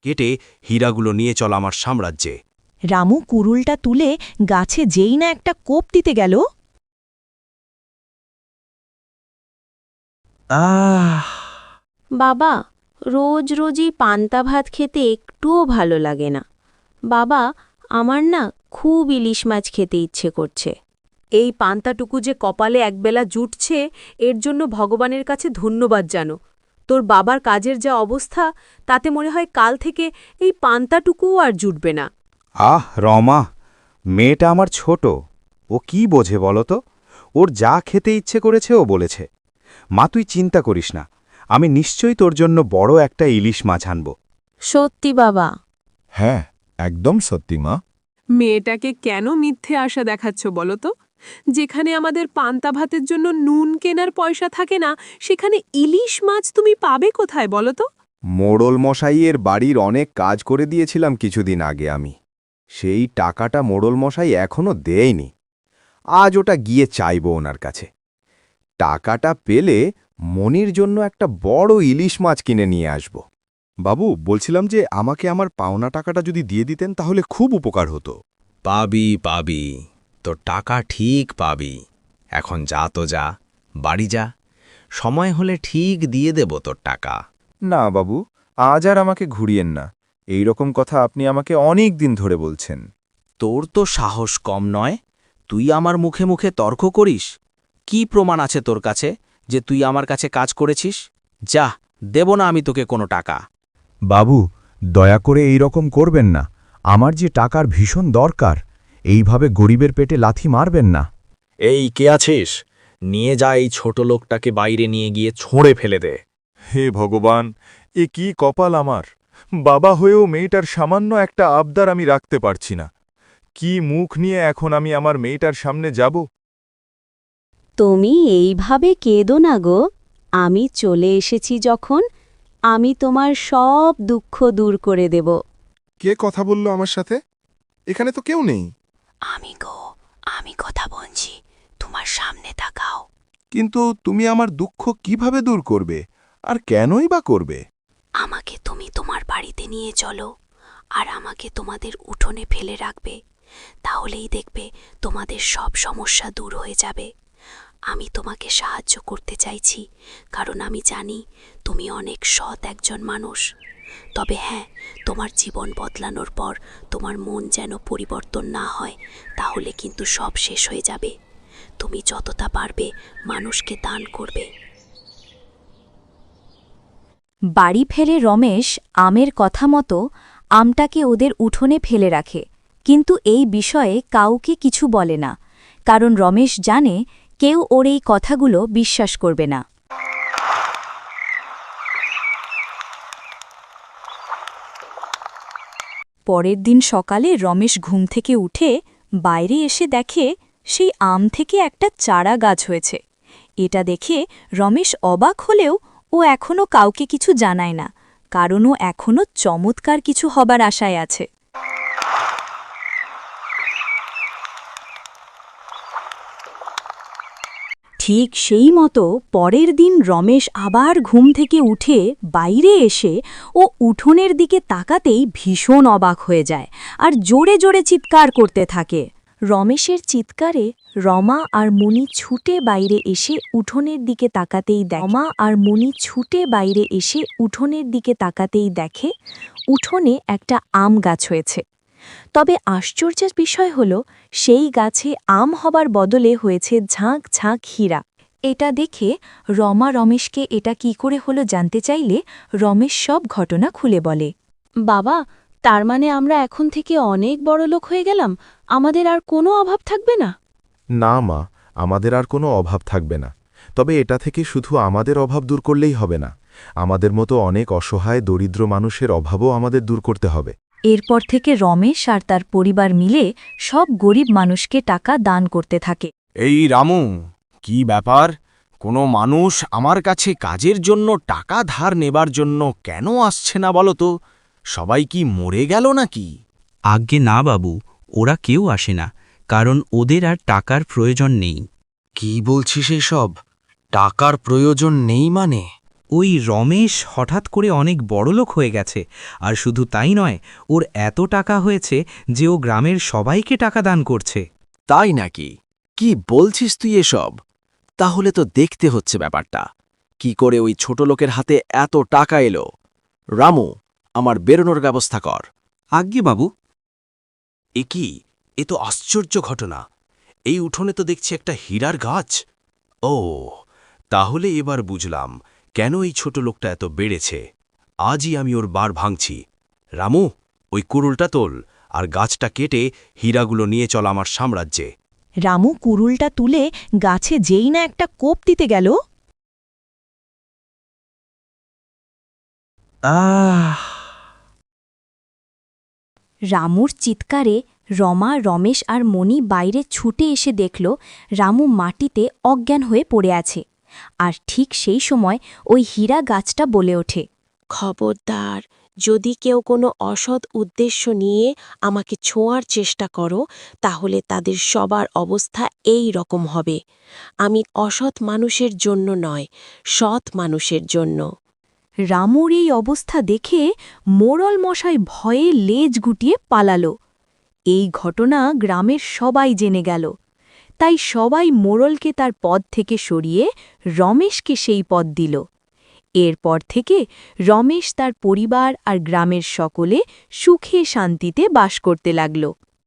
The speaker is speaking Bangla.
কেটে হীরাগুলো নিয়ে চল আমার সাম্রাজ্যে। রামু কুড়ুলটা তুলে গাছে যেই না একটা কোপ দিতে গেল, আহ বাবা, রোজ রোজই পান্তা ভাত খেতে একটুও ভালো লাগে না। বাবা, আমার না খুব ইলিশ মাছ খেতে ইচ্ছে করছে। এই পান্তাটুকু যে কপালে একবেলা জুটছে, এর জন্য ভগবানের কাছে ধন্যবাদ জানো। তোর বাবার কাজের যা অবস্থা, তাতে মনে হয় কাল থেকে এই পান্তাটুকুও আর জুটবে না। আহ রমা, মেয়েটা আমার ছোট, ও কি বোঝে বলো তো? ওর যা খেতে ইচ্ছে করেছে ও বলেছে। মা, তুই চিন্তা করিস না, আমি নিশ্চয়ই তোর জন্য বড় একটা ইলিশ মাছ আনব। সত্যি বাবা? হ্যাঁ, একদম সত্যি মা। মেয়েটাকে কেন মিথ্যে আশা দেখাচ্ছ বলো তো? যেখানে আমাদের পান্তা ভাতের জন্য নুন কেনার পয়সা থাকে না, সেখানে ইলিশ মাছ তুমি পাবে কোথায় বলো তো? মোড়ল মশাইয়ের বাড়ির অনেক কাজ করে দিয়েছিলাম কিছুদিন আগে আমি। সেই টাকাটা মোড়ল মশাই এখনো দেয়নি। আজ ওটা গিয়ে চাইব ওনার কাছে। টাকাটা পেলে মনির জন্য একটা বড় ইলিশ মাছ কিনে নিয়ে আসব। বাবু, বলছিলাম যে আমাকে আমার পাওনা টাকাটা যদি দিয়ে দিতেন তাহলে খুব উপকার হতো। পাবি পাবি, তোর টাকা ঠিক পাবি। এখন যা তো যা, বাড়ি যা, সময় হলে ঠিক দিয়ে দেব তোর টাকা। না বাবু, আজ আর আমাকে ঘুরিয়েন না। এই রকম কথা আপনি আমাকে অনেক দিন ধরে বলছেন। তোর তো সাহস কম নয়, তুই আমার মুখে মুখে তর্ক করিস। কি প্রমাণ আছে তোর কাছে যে তুই আমার কাছে কাজ করেছিস? যা, দেব না আমি তোকে কোনো টাকা। বাবু, দয়া করে এই রকম করবেন না। আমার যে টাকার ভীষণ দরকার, এইভাবে গরিবের পেটে লাথি মারবেন না। এই কে আছিস? নিয়ে যা এই ছোট লোকটাকে বাইরে নিয়ে গিয়ে ছুঁড়ে ফেলে দে। হে ভগবান, এ কি কপাল আমার! বাবা হয়েও মেয়েটার সামান্য একটা আবদার আমি রাখতে পারছি না। কি মুখ নিয়ে এখন আমি আমার মেয়েটার সামনে যাব? তুমি এইভাবে কেঁদো না গো। আমি চলে এসেছি যখন, আমি তোমার সব দুঃখ দূর করে দেব। কে কথা বলল আমার সাথে? এখানে তো কেউ নেই। আমি কথা বলছি, তোমার সামনে তাকাও। কিন্তু তুমি আমার দুঃখ কিভাবে দূর করবে, আর কেনই বা করবে? আমাকে তুমি তোমার বাড়িতে নিয়ে চলো, আর আমাকে তোমাদের উঠোনে ফেলে রাখবে। তাহলেই দেখবে তোমাদের সব সমস্যা দূর হয়ে যাবে। আমি তোমাকে সাহায্য করতে চাইছি, কারণ আমি জানি তুমি অনেক সৎ একজন মানুষ। তবে হ্যাঁ, তোমার জীবন বদলানোর পর তোমার মন যেন পরিবর্তন না হয়, তাহলে কিন্তু সব শেষ হয়ে যাবে। তুমি যতটা পারবে মানুষকে দান করবে। বাড়ি ফেলে রমেশ আমের কথা মতো আমটাকে ওদের উঠোনে ফেলে রাখে, কিন্তু এই বিষয়ে কাউকে কিছু বলে না, কারণ রমেশ জানে কেউ ওর এই কথাগুলো বিশ্বাস করবে না। পরের দিন সকালে রমেশ ঘুম থেকে উঠে বাইরে এসে দেখে সেই আম থেকে একটা চারা গাছ হয়েছে। এটা দেখে রমেশ অবাক হলেও ও এখনও কাউকে কিছু জানায় না, কারণ ও এখনও চমৎকার কিছু হবার আশায় আছে। ঠিক সেই মতো পরের দিন রমেশ আবার ঘুম থেকে উঠে বাইরে এসে ও উঠোনের দিকে তাকাতেই ভীষণ অবাক হয়ে যায় আর জোরে জোরে চিৎকার করতে থাকে। রমেশের চিৎকারে রমা আর মুনি ছুটে বাইরে এসে উঠোনের দিকে তাকাতেই দেখে উঠোনে একটা আম গাছ হয়েছে। তবে আশ্চর্যের বিষয় হল, সেই গাছে আম হবার বদলে হয়েছে ঝাঁক ঝাঁক হীরা। এটা দেখে রমা রমেশকে এটা কি করে হলো জানতে চাইলে রমেশ সব ঘটনা খুলে বলে। বাবা, তার মানে আমরা এখন থেকে অনেক বড় লোক হয়ে গেলাম, আমাদের আর কোনো অভাব থাকবে না? না মা, আমাদের আর কোনো অভাব থাকবে না। তবে এটা থেকে শুধু আমাদের অভাব দূর করলেই হবে না, আমাদের মতো অনেক অসহায় দরিদ্র মানুষের অভাবও আমাদের দূর করতে হবে। এরপর থেকে রমেশ আর তার পরিবার মিলে সব গরিব মানুষকে টাকা দান করতে থাকে। এই রামু, কি ব্যাপার? কোনো মানুষ আমার কাছে কাজের জন্য টাকা ধার নেবার জন্য কেন আসছে না বলো তো? সবাই কি মরে গেল নাকি? আজ্ঞে না বাবু, ওরা কেউ আসে না, কারণ ওদের আর টাকার প্রয়োজন নেই। কি বলছিস এসব? টাকার প্রয়োজন নেই মানে? ওই রমেশ হঠাৎ করে অনেক বড়লোক হয়ে গেছে, আর শুধু তাই নয়, ওর এত টাকা হয়েছে যে ও গ্রামের সবাইকে টাকা দান করছে। তাই নাকি? কি বলছিস তুই এসব? তাহলে তো দেখতে হচ্ছে ব্যাপারটা, কি করে ওই ছোট লোকের হাতে এত টাকা এলো। রামু, আমার বেরোনোর ব্যবস্থা কর। আজ্ঞে বাবু। এ কি? এ তো আশ্চর্য ঘটনা। এই উঠোনে তো দেখছি একটা হীরার গাছ। ও, তাহলে এবার বুঝলাম কেন এই ছোট লোকটা এত বেড়েছে। আজই আমি ওর বার ভাঙছি। রামু, ওই কুড়ুলটা তোল, আর গাছটা কেটে হীরাগুলো নিয়ে চল আমার সাম্রাজ্যে। রামু কুড়ুলটা তুলে গাছে যেই না একটা কোপ দিতে গেল, রামুর চিৎকারে রমা, রমেশ আর মণি বাইরে ছুটে এসে দেখল রামু মাটিতে অজ্ঞান হয়ে পড়ে আছে। আর ঠিক সেই সময় ওই হীরা গাছটা বলে ওঠে, খবরদার, যদি কেউ কোনো অসৎ উদ্দেশ্য নিয়ে আমাকে ছোঁয়ার চেষ্টা করো, তাহলে তাদের সবার অবস্থা এই রকম হবে। আমি অসৎ মানুষের জন্য নয়, সৎ মানুষের জন্য। রামুর এই অবস্থা দেখে মোড়ল মশাই ভয়ে লেজ গুটিয়ে পালালো। এই ঘটনা গ্রামের সবাই জেনে গেল, তাই সবাই মোড়লকে তার পদ থেকে সরিয়ে রমেশকে সেই পদ দিল। এরপর থেকে রমেশ তার পরিবার আর গ্রামের সকলে সুখে শান্তিতে বাস করতে লাগল।